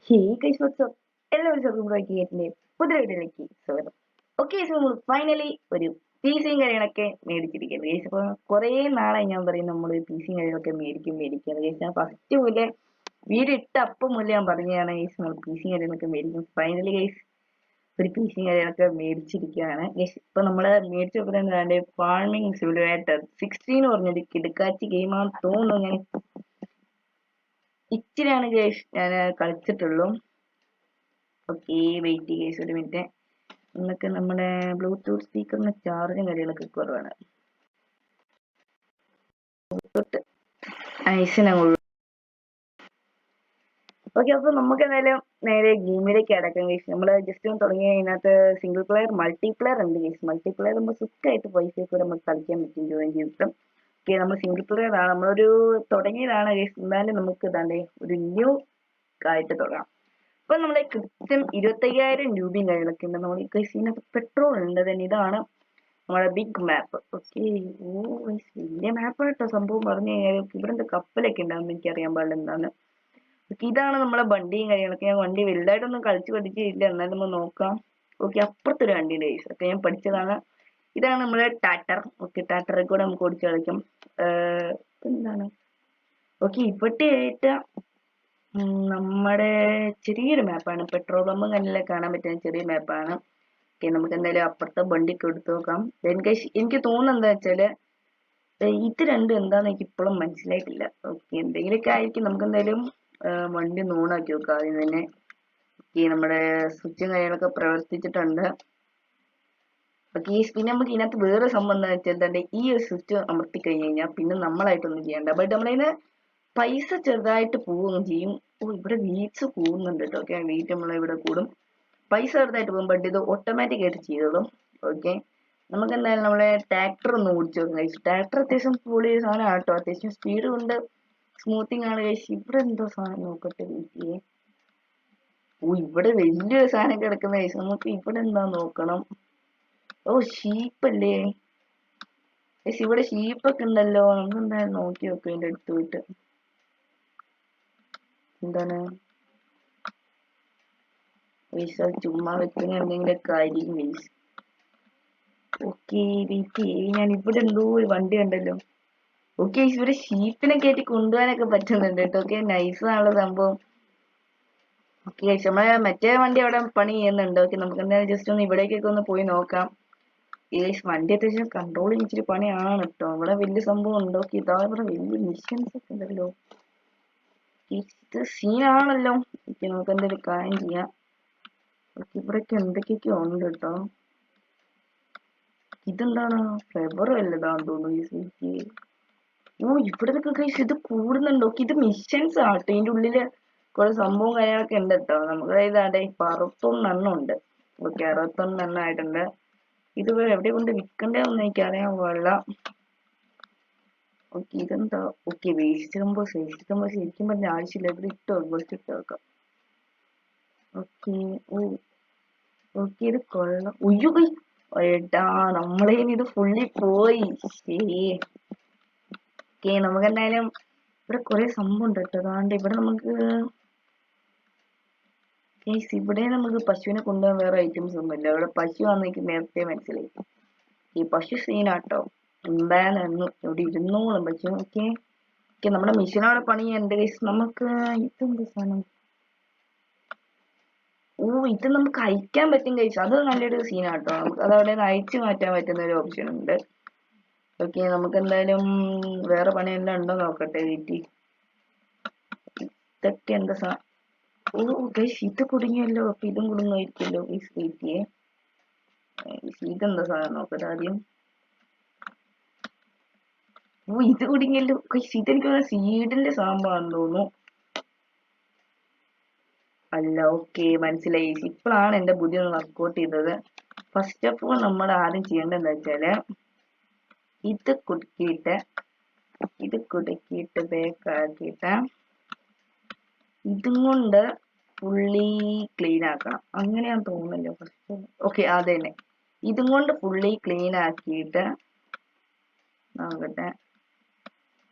Hey guys WhatsApp, എല്ലാവരും സ്വന്തം പുതിയ വീഡിയോയിലേക്ക് സ്വാഗതം. ഓക്കെ, സോ നമ്മൾ ഫൈനലി ഒരു പി സിയും കാര്യങ്ങളൊക്കെ മേടിച്ചിരിക്കുന്നത് ഗൈസ്. അപ്പോൾ കുറേ നാളായി ഞാൻ പറയും നമ്മൾ പി സിയും കാര്യങ്ങളൊക്കെ മേടിക്കുക ഗൈസ്. ഞാൻ ഫസ്റ്റ് മുതലേ വീഡിയോ ഇട്ട അപ്പം മുതലേ ഞാൻ പറഞ്ഞതാണ് ഗൈസ് നമ്മൾ പി സിയും കാര്യങ്ങളൊക്കെ മേടിക്കും. ഫൈനലി ഗൈസ് ഒരു പി സിയും കാര്യങ്ങളൊക്കെ മേടിച്ചിരിക്കുകയാണ് ഗൈസ്. ഇപ്പൊ നമ്മള് മേടിച്ചു വെക്കുന്നത് ഫാർമിംഗ് സിമുലേറ്റർ 16 പറഞ്ഞൊരു കിടക്കാച്ചി ഗെയിമാണെന്ന് തോന്നുന്നു. ഞാൻ ഇച്ചിരിയാണ് ഗൈസ് ഞാൻ കളിച്ചിട്ടുള്ളൂ. ഓക്കെ, വെയിറ്റ് ഗൈസ് ഒരു മിനിറ്റ്. നമുക്ക് നമ്മുടെ ബ്ലൂടൂത്ത് സ്പീക്കറിന് ചാർജും കാര്യങ്ങളൊക്കെ കുറവാണ്. ഓക്കെ, അപ്പൊ നമുക്ക് എന്തായാലും നേരെ ഗെയിമിലേക്ക് അടക്കാം ഗൈസ്. നമ്മൾ ജസ്റ്റ് ഒന്ന് തുടങ്ങി അതിനകത്ത് സിംഗിൾ പ്ലെയർ മൾട്ടിപ്ലെയർ ഉണ്ട് ഗൈസ്. മൾട്ടിപ്ലെയർ നമ്മൾ സുഖമായിട്ട് പൈസ കൂടെ നമുക്ക് കളിക്കാൻ പറ്റും ജോയിൻ ചെയ്തിട്ടും. ഓക്കെ, നമ്മൾ സിംഗിൾ പ്ലെയർ ആണ്, നമ്മളൊരു തുടങ്ങിയതാണ് ഗൈസ്. എന്നാലും നമുക്ക് ഇതാണ്ട് ഒരു ന്യൂ ആയിട്ട് തുടങ്ങാം. ഇപ്പൊ നമ്മളെ കൃത്യം 25,000 രൂപയും കാര്യങ്ങളൊക്കെ ഉണ്ട്. നമ്മൾ ഇതിനകത്ത് പെട്രോൾ ഉണ്ട്. തന്നെ ഇതാണ് നമ്മുടെ ബിഗ് മാപ്പ്. ഓക്കെ, ഓ വലിയ മാപ്പ് കേട്ടോ. സംഭവം പറഞ്ഞു കഴിഞ്ഞാൽ ഇവിടെ എന്താ കപ്പലൊക്കെ ഉണ്ടാകുന്ന എനിക്ക് അറിയാൻ പാടില്ല എന്താണ്. ഇതാണ് നമ്മളെ വണ്ടിയും കാര്യങ്ങളൊക്കെ. ഞാൻ വണ്ടി വലുതായിട്ടൊന്നും കളിച്ചു പഠിച്ചില്ല, എന്നാലും നമ്മൾ നോക്കാം. ഓക്കെ, അപ്പുറത്തൊരു വണ്ടിയുടെ കേസ് ഒക്കെ ഞാൻ പഠിച്ചതാണ്. ഇതാണ് നമ്മുടെ ടാറ്റർ. ഓക്കെ, ടാറ്ററിൽ കൂടെ നമുക്ക് ഓടിച്ചു കളിക്കാം. എന്താണ് ഓക്കെ, ഇവിടുത്തെ നമ്മുടെ ചെറിയൊരു മാപ്പാണ്. പെട്രോൾ പമ്പും കണ്ണിലെ കാണാൻ പറ്റുന്ന ചെറിയ മാപ്പാണ്. ഓക്കെ, നമുക്ക് എന്തായാലും അപ്പുറത്തെ വണ്ടിക്ക് എടുത്തു നോക്കാം. എനിക്ക് തോന്നുന്നത് എന്താ വെച്ചാല് ഇത് രണ്ടും എന്താന്ന് എനിക്ക് ഇപ്പോഴും മനസ്സിലായിട്ടില്ല. ഓക്കെ, എന്തെങ്കിലുമൊക്കെ ആയിരിക്കും. നമുക്ക് എന്തായാലും വണ്ടി ഓണാക്കി നോക്കാം ആദ്യം തന്നെ. ഓക്കെ, നമ്മുടെ സ്വിച്ചും കാര്യങ്ങളൊക്കെ പ്രവർത്തിച്ചിട്ടുണ്ട്. ഓക്കെ, പിന്നെ നമുക്ക് ഇതിനകത്ത് വേറെ സംഭവം എന്താ വെച്ചാൽ ഈ ഒരു സ്വിച്ച് അമർത്തി കഴിഞ്ഞ് കഴിഞ്ഞാൽ പിന്നെ നമ്മളായിട്ടൊന്നും ചെയ്യണ്ട. ബട്ട് നമ്മളതിന് പൈസ ചെറുതായിട്ട് പോവുകയും ചെയ്യും. ഓ, ഇവിടെ വീറ്റ്സ് കൂടുന്നുണ്ട് കേട്ടോ. ഓക്കെ, വീറ്റ് നമ്മളിവിടെ കൂടും, പൈസ ചെറുതായിട്ട് പോകും. ബട്ട് ഇത് ഓട്ടോമാറ്റിക് ആയിട്ട് ചെയ്തോളും. ഓക്കെ, നമുക്ക് എന്തായാലും നമ്മളെ ട്രാക്ടർ ഒന്ന് ഓടിച്ചു നോക്കാം. ട്രാക്ടർ അത്യാവശ്യം പൊളി സാധനമാണ് കേട്ടോ. അത്യാവശ്യം സ്പീഡ് കൊണ്ട് സ്മൂത്തിങ് ആണ് കഴിച്ച്. ഇവിടെ എന്തോ സാധനം നോക്കട്ടെ വീട്ടില്. ഓ, ഇവിടെ വലിയൊരു സാധനം കിടക്കുന്ന കഴിച്ച്. നമുക്ക് ഇവിടെ എന്താ നോക്കണം. ഓ, ഷീപ്പല്ലേ കഴിച്ച്. ഇവിടെ ഷീപ്പൊക്കെ ഉണ്ടല്ലോ. നമുക്ക് എന്തായാലും നോക്കി നോക്കാം ഇതിന്റെ അടുത്ത് പോയിട്ട്. എന്താണ് പൈസ ചുമ്മാ വെക്കുന്ന എന്തെങ്കിലുമൊക്കെ ആയിരിക്കും മീൻസ്. ഓക്കെ, വെയിറ്റ് ഞാൻ ഇവിടെ എന്തോ ഒരു വണ്ടി ഉണ്ടല്ലോ. ഓക്കെ, ഇവിടെ ഷീപ്പിനെ കയറ്റി കൊണ്ടുപോകാനൊക്കെ പറ്റുന്നുണ്ട് കേട്ടോ. ഓക്കെ, നൈസാണുള്ള സംഭവം. ഓക്കെ, നമ്മളെ മറ്റേ വണ്ടി അവിടെ പണി ചെയ്യുന്നുണ്ട്. ഓക്കെ, നമുക്ക് എന്തായാലും ജസ്റ്റ് ഒന്ന് ഇവിടേക്കൊക്കെ ഒന്ന് പോയി നോക്കാം. വണ്ടി അത്യാവശ്യം കൺട്രോൾ ഇച്ചിരി പണിയാണ് കേട്ടോ. ഇവിടെ വലിയ സംഭവം ഉണ്ട്. ഓക്കെ, ഇതാ ഇവിടെ വലിയ മിഷൻസ് ഒക്കെ ഉണ്ടല്ലോ. ഇത് സീനാണല്ലോ. ഓക്കെ, നമുക്ക് എന്തെങ്കിലും കാര്യം ചെയ്യാം. ഓക്കെ, ഇവിടൊക്കെ എന്തൊക്കെയൊക്കെയോ ഉണ്ട് കേട്ടോ. ഇതെന്താണ് ഫ്ലവർ വല്ലതാന്ന് തോന്നുന്നു. ഓ, ഇവിടൊക്കെ കഴിച്ച് ഇത് കൂടുന്നുണ്ട്. ഓക്കെ, ഇത് മിഷൻസ് ആട്ടോ. ഇതിന്റെ ഉള്ളില് കുറെ സംഭവം കാര്യങ്ങളൊക്കെ ഉണ്ട് കേട്ടോ. നമുക്ക് ഇതാണ്ട് ഇപ്പൊ 61 ഉണ്ട്. ഓക്കെ, 61 ആയിട്ടുണ്ട്. ഇത് എവിടെ കൊണ്ട് വിൽക്കണ്ടെന്ന് എനിക്ക് അറിയാൻ പാടില്ല. ഓക്കെ, ഇതെന്താ. ഓക്കെ, വേസ്റ്റ് കമ്പോസ് ശരിക്കും പറഞ്ഞ ആവശ്യമില്ല. ഇവിടെ ഇട്ട് വെക്കാം. ഓക്കെ, ഓ ഓക്കെ, ഇത് കൊള്ളാം. ഉയ്യോ ഏട്ടാ, നമ്മളെ ഇത് ഫുള്ളി പോയി. ഓക്കെ, നമുക്ക് എന്തായാലും ഇവിടെ കുറെ സംഭവം ഉണ്ട് കേട്ടോ. അതാണ്ട് ഇവിടെ നമുക്ക് ഇവിടെ നമുക്ക് പശുവിനെ കൊണ്ടുപോകാൻ വേറെ ഐറ്റംസ് ഒന്നുമില്ല. ഇവിടെ പശു ആണെന്ന് എനിക്ക് നേരത്തെ മനസ്സിലായി. ഈ പശു സീനാട്ടോ. എന്തായാലും ഇവിടെ ഇരുന്നോളും പശു. ഓക്കെ ഓക്കെ, നമ്മുടെ മിഷനോടെ പണി ഉണ്ട് ഗൈസ്. നമുക്ക് ഇതെന്ത് സാധനം. ഓ, ഇത് നമുക്ക് അയക്കാൻ പറ്റും ഗൈസ്. അത് നല്ലൊരു സീനാട്ടോ. നമുക്ക് അതവിടെ നിന്ന് അയച്ചു മാറ്റാൻ പറ്റുന്ന ഒരു ഓപ്ഷൻ ഉണ്ട്. ഓക്കെ, നമുക്ക് എന്തായാലും വേറെ പണിയെല്ലാം ഉണ്ടോ നോക്കട്ടെ. വീട്ടിൽ ഇതൊക്കെ എന്താ ഓ ഗൈസ്, ഇത് കുടുങ്ങിയല്ലോ. അപ്പൊ ഇതും കുടുങ്ങായിരിക്കല്ലോ ഗൈസ്. വീട്ടിയെ ഇതെന്താ സാധനം നോക്കട്ടെ ആദ്യം. ഓ, ഇത് കുടുങ്ങിയല്ലോ ഗൈസ്. ഇതെനിക്ക് സീഡിന്റെ സാമ്പാന്ന് തോന്നുന്നു. അല്ല, ഓക്കെ, മനസ്സിലായി. ഇപ്പോഴാണ് എന്റെ ബുദ്ധി ഒന്ന് വർക്കൗട്ട് ചെയ്തത്. ഫസ്റ്റ് ഓഫ് ഓൾ നമ്മൾ ആദ്യം ചെയ്യേണ്ടത് എന്താ വെച്ചാല് ഇത് കുടുക്കിയിട്ട് ബേക്കാക്കിയിട്ട് ഇതും കൊണ്ട് ഫുള്ളി ക്ലീൻ ആക്കണം. അങ്ങനെയാന്ന് തോന്നുന്നല്ലോ ഫസ്റ്റ്. ഓക്കെ, അത് തന്നെ. ഇതും കൊണ്ട് ഫുള്ളി ക്ലീൻ ആക്കിയിട്ട് നോക്കട്ടെ.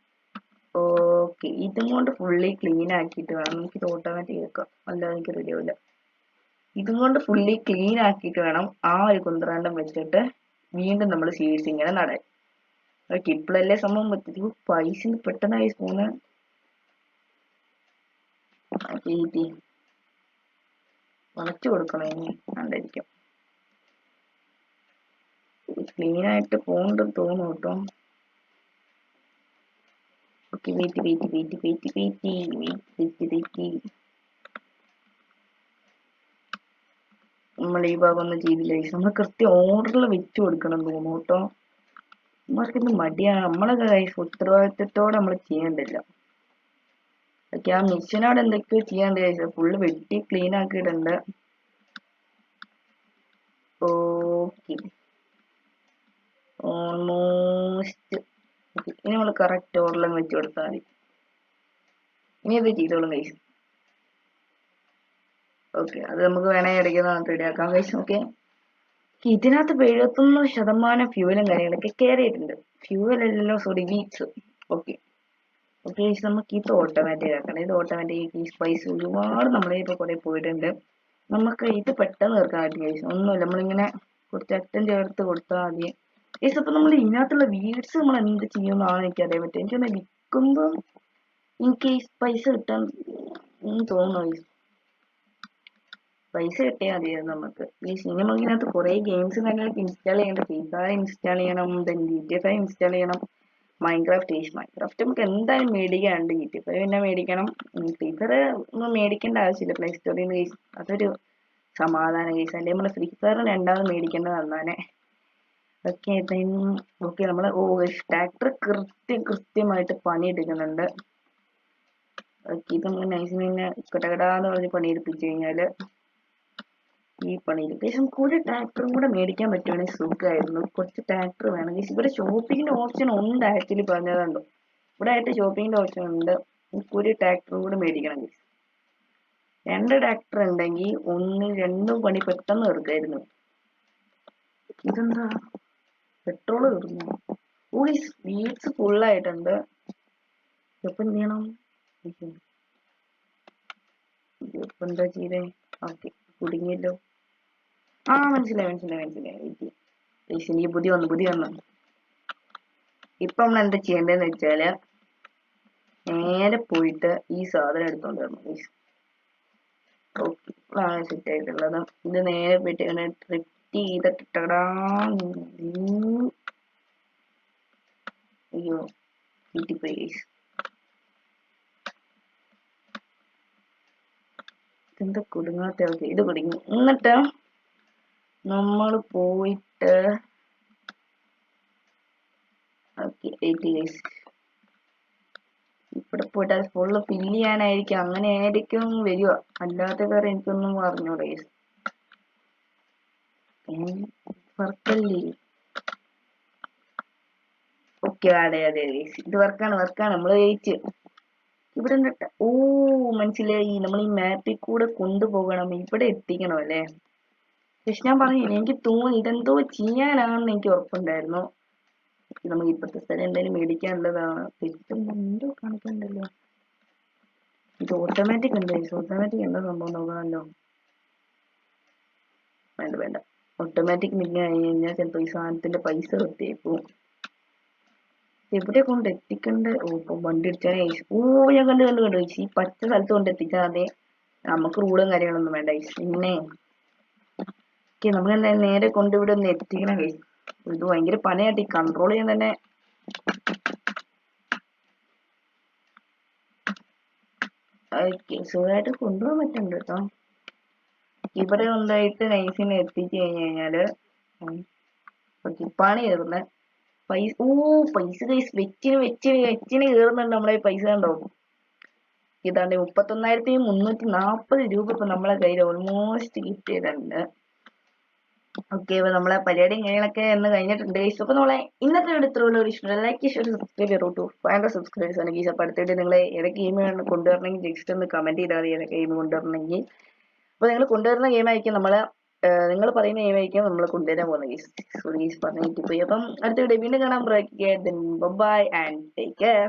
ഓക്കെ, ഇതും കൊണ്ട് ഫുള്ളി ക്ലീൻ ആക്കിയിട്ട് വേണം നമുക്ക് ഇത് ഓട്ടോമാറ്റിക് വെക്കാം, അല്ലാതെ എനിക്ക് റെഡി ആവില്ല. ഇതും കൊണ്ട് ഫുള്ളി ക്ലീൻ ആക്കിയിട്ട് വേണം ആ ഒരു കുന്ത്രാണ്ടം വെച്ചിട്ട് വീണ്ടും നമ്മൾ സീഡ്സ് ഇങ്ങനെ നടാൻ. ഓക്കെ, ഇപ്പോഴല്ലേ സംഭവം പറ്റും. പൈസ പെട്ടെന്നായി പോകുന്ന വളച്ചു കൊടുക്കണം, ഇനി കണ്ടിരിക്കും. ക്ലീൻ ആയിട്ട് പോകണ്ടെന്ന് തോന്നുന്നു കേട്ടോ. Okay, wait. നമ്മൾ ഈ ഭാഗം ഒന്നും ചെയ്തില്ല. നമ്മൾ കൃത്യം ഓർഡറിൽ വെച്ച് കൊടുക്കണം തോന്നുന്നു കേട്ടോ. നമ്മൾക്കിന്ന് മടിയാണ്, നമ്മളെ ഉത്തരവാദിത്തത്തോടെ നമ്മൾ ചെയ്യേണ്ടില്ല. ഓക്കെ, ആ മിഷനോട് എന്തൊക്കെയോ ചെയ്യാണ്ട് കഴിച്ചത് ഫുള്ള് വെട്ടി ക്ലീൻ ആക്കിയിട്ടുണ്ട്. Okay, almost. ഇനി നമ്മൾ കറക്റ്റ് ഓർഡറിലും വെച്ച് കൊടുത്താൽ മതി. ഇനി ഇത് ചെയ്തോളും കഴിച്ചു. ഓക്കെ, അത് നമുക്ക് വേണമെങ്കിൽ ഇടയ്ക്ക് റെഡിയാക്കാം കഴിച്ചു. ഓക്കെ, ഇതിനകത്ത് 71% ഫ്യൂവലും കാര്യങ്ങളൊക്കെ കയറിയിട്ടുണ്ട്. ഫ്യൂവൽ അല്ലല്ലോ, സോറി, വീറ്റ്സ്. ഓക്കെ ഓക്കെ, നമുക്ക് ഇത് ഓട്ടോമാറ്റിക് ആക്കണം. ഇത് ഓട്ടോമാറ്റിക് ഈ സ്പൈസ് ഒരുപാട് നമ്മളെ ഇപ്പോൾ കുറെ പോയിട്ടുണ്ട്. നമുക്ക് ഇത് പെട്ടെന്ന് തീർക്കാൻ പറ്റും ഗൈസ്. ഒന്നുമില്ല, നമ്മളിങ്ങനെ കുറച്ച് അറ്റം ചേർത്ത് കൊടുത്താൽ മതി ഗൈസ്. അപ്പൊ നമ്മൾ ഇതിനകത്തുള്ള വീഡ്സ് നമ്മൾ എന്ത് ചെയ്യുമെന്നാണ് എനിക്ക് അറിയാൻ പറ്റും. എനിക്കൊന്ന് വിൽക്കുമ്പോൾ എനിക്ക് ഈ പൈസ കിട്ടാൻ തോന്നുന്നു ഗൈസ്. പൈസ കിട്ടിയാൽ മതിയായിരുന്നു നമുക്ക്. ഈ സിനിമ ഇതിനകത്ത് കുറെ ഗെയിംസ് കാര്യങ്ങളൊക്കെ ഇൻസ്റ്റാൾ ചെയ്യേണ്ട. ഫ്രീ ഫയർ ഇൻസ്റ്റാൾ ചെയ്യണം, ദെൻ GTA 5 ഇൻസ്റ്റാൾ ചെയ്യണം, മൈൻക്രാഫ്റ്റ് നമുക്ക് എന്തായാലും മേടിക്കാനുണ്ട്. GTA 5 പിന്നെ മേടിക്കണം. ഫ്രീ ഫയർ ഒന്നും മേടിക്കേണ്ട ആവശ്യമില്ല, പ്ലേ സ്റ്റോറിൽ നിന്ന്. അതൊരു സമാധാനം കേസ്. അല്ലെങ്കിൽ നമ്മൾ ഫ്രീ ഫയർ രണ്ടാമത് മേടിക്കേണ്ടത് നന്നാനെ. ഓക്കെ, ഓക്കെ, നമ്മള് ട്രാക്ടർ കൃത്യമായിട്ട് പണിയെടുക്കുന്നുണ്ട്. ഓക്കെ, ഇത് നമ്മൾ നൈസിനെ കടകടാന്ന് പറഞ്ഞ് പണിയെടുപ്പിച്ചു കഴിഞ്ഞാല് ഈ പണിയെടുക്കും. നമുക്ക് ഒരു ട്രാക്ടറും കൂടെ മേടിക്കാൻ പറ്റുവാണെങ്കിൽ സുഖമായിരുന്നു. കുറച്ച് ട്രാക്ടർ വേണം. ഇവിടെ ഷോപ്പിങ്ങിന്റെ ഓപ്ഷൻ ഉണ്ട്, ആക്ച്വലി പറഞ്ഞതുണ്ടോ. ഇവിടെ ആയിട്ട് ഷോപ്പിങ്ങിന്റെ ഓപ്ഷൻ ഉണ്ട്. നമുക്ക് ഒരു ട്രാക്ടറും കൂടെ മേടിക്കണം. 2 ട്രാക്ടർ ഉണ്ടെങ്കിൽ 1-2 പണി പെട്ടെന്ന് തീർക്കായിരുന്നു. ഇതെന്താ പെട്രോള് തീർന്നു? ഓ, ഈ വീഡ്സ് ഫുള്ളായിട്ടുണ്ട്. എപ്പം എന്ത് ചെയ്യണം? ഇപ്പൊ എന്താ ചെയ്തേ? ഓക്കെ, കുടുങ്ങിയല്ലോ. ആ, മനസ്സിലായി. എനിക്ക് ബുദ്ധി വന്നു. ഇപ്പൊ നമ്മൾ എന്താ ചെയ്യേണ്ടതെന്ന് വെച്ചാല് നേരെ പോയിട്ട് ഈ സാധനം എടുത്തോണ്ട് വരണം. ഓക്കെ, ഇപ്പോഴാണ് സെറ്റ് ആയിട്ടുള്ളത്. ഇത് നേരെ പോയിട്ട് ഇങ്ങനെ ട്രിപ്പ് ചെയ്തിട്ടിട്ടടാ. അയ്യോ, കിട്ടിപ്പോയി. ഇതെന്താ കുടുങ്ങാത്ത? ഓക്കെ, ഇത് കുടുങ്ങി. എന്നിട്ട് നമ്മൾ പോയിട്ട് ഇവിടെ പോയിട്ട് അത് ഫുള്ള് ഫില്ല് ചെയ്യാനായിരിക്കും, അങ്ങനെ ആയിരിക്കും വരിക. അല്ലാതെ വേറെ എനിക്കൊന്നും അറിഞ്ഞൂടെ. വർക്കല്ലേ? ഓക്കെ, അതെ, ഇത് വർക്കാണ്. നമ്മൾ ജയിച്ച്. ഇവിടെ ഓ, മനസ്സിലായി. നമ്മൾ ഈ മാപ്പിൽ കൂടെ കൊണ്ടുപോകണം, ഇവിടെ എത്തിക്കണം അല്ലേ? പക്ഷെ ഞാൻ പറഞ്ഞില്ല, എനിക്ക് തോന്നി ഇതെന്തോ ചെയ്യാനാണെന്ന് എനിക്ക് ഉറപ്പുണ്ടായിരുന്നു. നമുക്ക് ഇപ്പോഴത്തെ സ്ഥലം എന്തായാലും മേടിക്കാനുള്ളതാണ്. എന്തോ കാണിക്കണ്ടല്ലോ. ഇത് ഓട്ടോമാറ്റിക് ഉണ്ട്. ഓട്ടോമാറ്റിക് എന്താ സംഭവം നോക്കണമല്ലോ. വേണ്ട, ഓട്ടോമാറ്റിക് മില്ല് ആയി കഴിഞ്ഞാൽ ചിലപ്പോൾ ഈ സാധനത്തിന്റെ പൈസ കിട്ടിയേക്കും. എവിടെ കൊണ്ട് എത്തിക്കണ്ടേ? ഓ, ഇപ്പൊ വണ്ടി അടിച്ചാലേ. ഓ, ഞാൻ കണ്ടു. ഈ പച്ച സ്ഥലത്ത് കൊണ്ട് എത്തിച്ചാൽ മതി. നമുക്ക് റൂളും കാര്യങ്ങളൊന്നും വേണ്ട. പിന്നെ നമുക്ക് എന്തായാലും നേരെ കൊണ്ടിവിടെ ഒന്ന് എത്തിക്കണം. ഇത് ഭയങ്കര പണിയായിട്ട് ഈ കൺട്രോൾ ചെയ്യാൻ തന്നെ. സുഖമായിട്ട് കൊണ്ടുപോകാൻ പറ്റുന്നുണ്ട് കേട്ടോ. ഇവിടെ കൊണ്ടായിട്ട് നൈസിനെ എത്തിച്ചു കഴിഞ്ഞാല് പണി കയറുന്ന പൈസ. പൈസ വെച്ചിന് കയറുന്നുണ്ട് നമ്മളെ പൈസ. കണ്ടോ, ഇതാണ്ട് 31,340 രൂപ ഇപ്പൊ നമ്മളെ കയ്യിൽ ഓൾമോസ്റ്റ് കിട്ടിയിട്ടുണ്ട്. ഓക്കെ, അപ്പൊ നമ്മളെ പരിപാടിയും കാര്യങ്ങളൊക്കെ എന്ന് കഴിഞ്ഞിട്ടുണ്ട്. അപ്പൊ നമ്മളെ ഇന്നത്തെ വീഡിയോ ഇത്രയുള്ള ഒരു ഇഷ്ടം ലൈക്ക് സബ്സ്ക്രൈബ് ചെയ്തോ. 500 സബ്സ്ക്രൈബേഴ്സ് ആണ്. അപ്പൊ അടുത്തിട്ട് നിങ്ങളെ ഏതൊക്കെ ഗെയിം കൊണ്ടുവരണമെങ്കിൽ ജസ്റ്റ് ഒന്ന് കമന്റ് ചെയ്താൽ മതി, ഏതൊക്കെ ഗെയിം കൊണ്ടുവരണമെങ്കിൽ. അപ്പൊ നിങ്ങൾ കൊണ്ടുവരുന്ന ഗെയിം ആയിരിക്കും നിങ്ങൾ പറയുന്ന ഗെയിം ആയിരിക്കും നമ്മൾ കൊണ്ടുവരാൻ പോകുന്നത്. പറഞ്ഞിട്ട് പോയി. അപ്പം അടുത്ത വീഡിയോ വീണ്ടും കാണാൻ. Bye and take care.